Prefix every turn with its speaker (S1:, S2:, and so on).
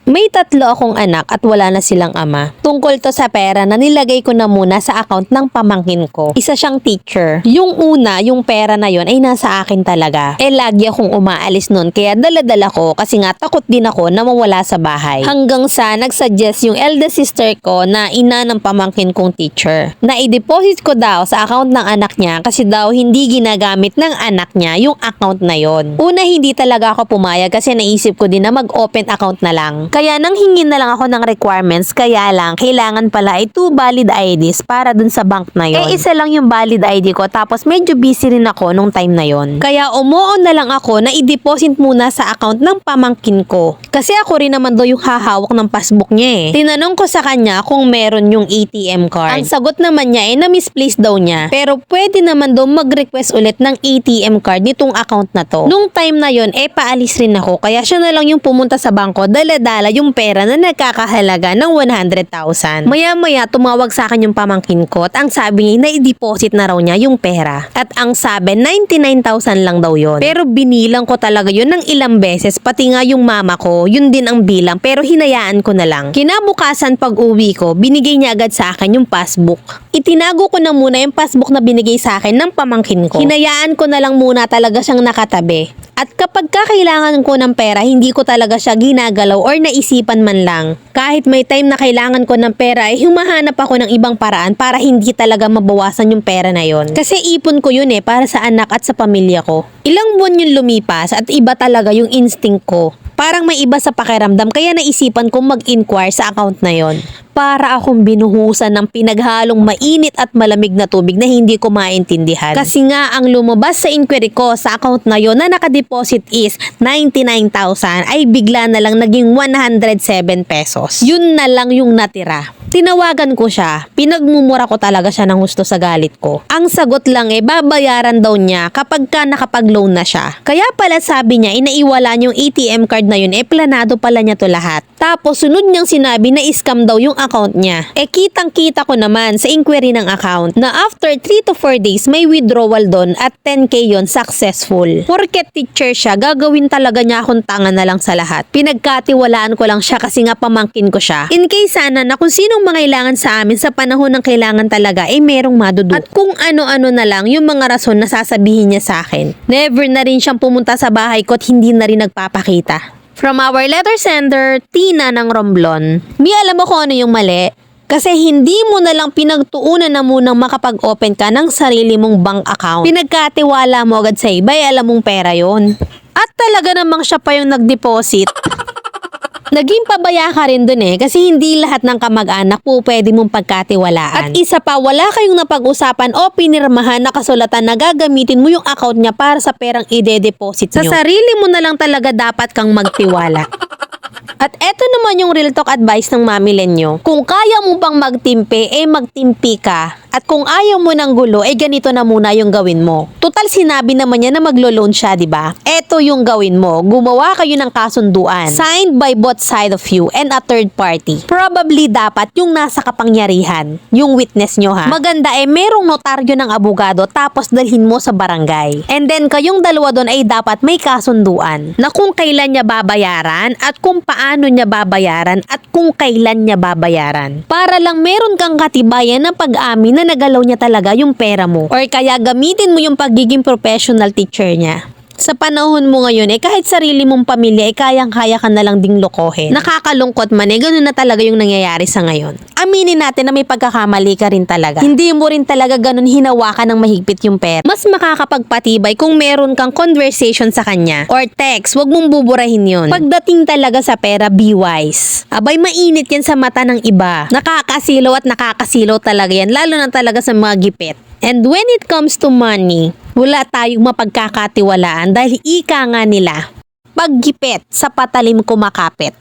S1: May 3 akong anak at wala na silang ama. Tungkol to sa pera na nilagay ko na muna sa account ng pamangkin ko. Isa siyang teacher. Yung una, yung pera na yon ay nasa akin talaga. Lagi akong umaalis nun kaya dala-dala ko kasi nga takot din ako na mawala sa bahay. Hanggang sa nagsuggest yung eldest sister ko na ina ng pamangkin kong teacher na i-deposit ko daw sa account ng anak niya kasi daw hindi ginagamit ng anak niya yung account na yon. Una, hindi talaga ako pumayag kasi naisip ko din na mag-open account na lang. Kaya nang hingin na lang ako ng requirements, kaya lang kailangan pala ay 2 valid IDs para dun sa bank na yon. Isa lang yung valid ID ko tapos medyo busy rin ako nung time na yon. Kaya umuon na lang ako na i-deposit muna sa account ng pamangkin ko. Kasi ako rin naman daw yung hahawak ng passbook niya eh. Tinanong ko sa kanya kung meron yung ATM card. Ang sagot naman niya ay na-misplace daw niya. Pero pwede naman daw mag-request ulit ng ATM card nitong account na to. Nung time na yon paalis rin ako kaya siya na lang yung pumunta sa bangko dala-dala yung pera na nagkakahalaga ng 100,000. Maya-maya tumawag sa akin yung pamangkin ko at ang sabi niya na i-deposit na raw niya yung pera. At ang sabi 99,000 lang daw yon. Pero binilang ko talaga yun ng ilang beses pati nga yung mama ko yun din ang bilang pero hinayaan ko na lang. Kinabukasan pag uwi ko binigay niya agad sa akin yung passbook. Itinago ko na muna yung passbook na binigay sa akin ng pamangkin ko. Hinayaan ko na lang muna talaga siyang nakatabi. At kapag kailangan ko ng pera, hindi ko talaga siya ginagalaw or naisipan man lang. Kahit may time na kailangan ko ng pera, ay humahanap ako ng ibang paraan para hindi talaga mabawasan yung pera na yon. Kasi ipon ko yun para sa anak at sa pamilya ko. Ilang buwan yung lumipas at iba talaga yung instinct ko. Parang may iba sa pakiramdam kaya naisipan kong mag-inquire sa account na yon. Para akong binuhusan ng pinaghalong mainit at malamig na tubig na hindi ko maintindihan. Kasi nga ang lumabas sa inquiry ko sa account na yon na nakadeposit is 99,000 ay bigla na lang naging 107 pesos. Yun na lang yung natira. Tinawagan ko siya, pinagmumura ko talaga siya ng gusto sa galit ko. Ang sagot lang babayaran daw niya kapag ka nakapag-loan na siya. Kaya pala sabi niya, inaiwala yung ATM card na yun, planado pala niya to lahat. Tapos sunod niyang sinabi na scam daw yung account niya. Kitang-kita ko naman sa inquiry ng account na after 3 to 4 days may withdrawal doon at 10k yon successful. Porket teacher siya, gagawin talaga niya akong tanga na lang sa lahat. Pinagkatiwalaan ko lang siya kasi nga pamangkin ko siya. In case sana na kung sinong mangailangan sa amin sa panahon ng kailangan talaga merong maduduk. At kung ano-ano na lang yung mga rason na sasabihin niya sa akin. Never na rin siyang pumunta sa bahay ko at hindi na rin nagpapakita. From our letter sender, Tina ng Romblon. Alam mo kung ano yung mali? Kasi hindi mo na lang pinagtuunan na munang makapag-open ka ng sarili mong bank account. Pinagkatiwala mo agad sa iba, alam mong pera yon. At talaga namang siya pa yung nag-deposit. Naging pabaya ka rin dun kasi hindi lahat ng kamag-anak po pwede mong pagkatiwalaan. At isa pa, wala kayong napag-usapan o pinirmahan na kasulatan na gagamitin mo yung account niya para sa perang ide-deposit nyo. Sa sarili mo na lang talaga dapat kang magtiwala. At eto naman yung real talk advice ng Mami Lenyo. Kung kaya mo pang magtimpi, magtimpi ka. At kung ayaw mo ng gulo, ganito na muna yung gawin mo. Total sinabi naman niya na maglo-loan siya, diba? Eto yung gawin mo. Gumawa kayo ng kasunduan. Signed by both side of you and a third party. Probably dapat yung nasa kapangyarihan. Yung witness nyo ha. Maganda merong notaryo ng abogado tapos dalhin mo sa barangay. And then kayong dalawa doon dapat may kasunduan. Na kung kailan niya babayaran at kung paano niya babayaran at kung kailan niya babayaran. Para lang meron kang katibayan ng pag-amin na nagalaw niya talaga yung pera mo. Or kaya gamitin mo yung pagiging professional teacher niya. Sa panahon mo ngayon, kahit sarili mong pamilya, kayang-kaya ka na lang ding lokohin. Nakakalungkot man, ganun na talaga yung nangyayari sa ngayon. Aminin natin na may pagkakamali ka rin talaga. Hindi mo rin talaga ganun hinawakan ng mahigpit yung pera. Mas makakapagpatibay kung meron kang conversation sa kanya. Or text, wag mong buburahin yun. Pagdating talaga sa pera, be wise. Abay, mainit yan sa mata ng iba. Nakakasilaw at nakakasilaw talaga yan, lalo na talaga sa mga gipit. And when it comes to money, wala tayong mapagkakatiwalaan dahil ika nga nila, paggipit sa patalim kumakapit.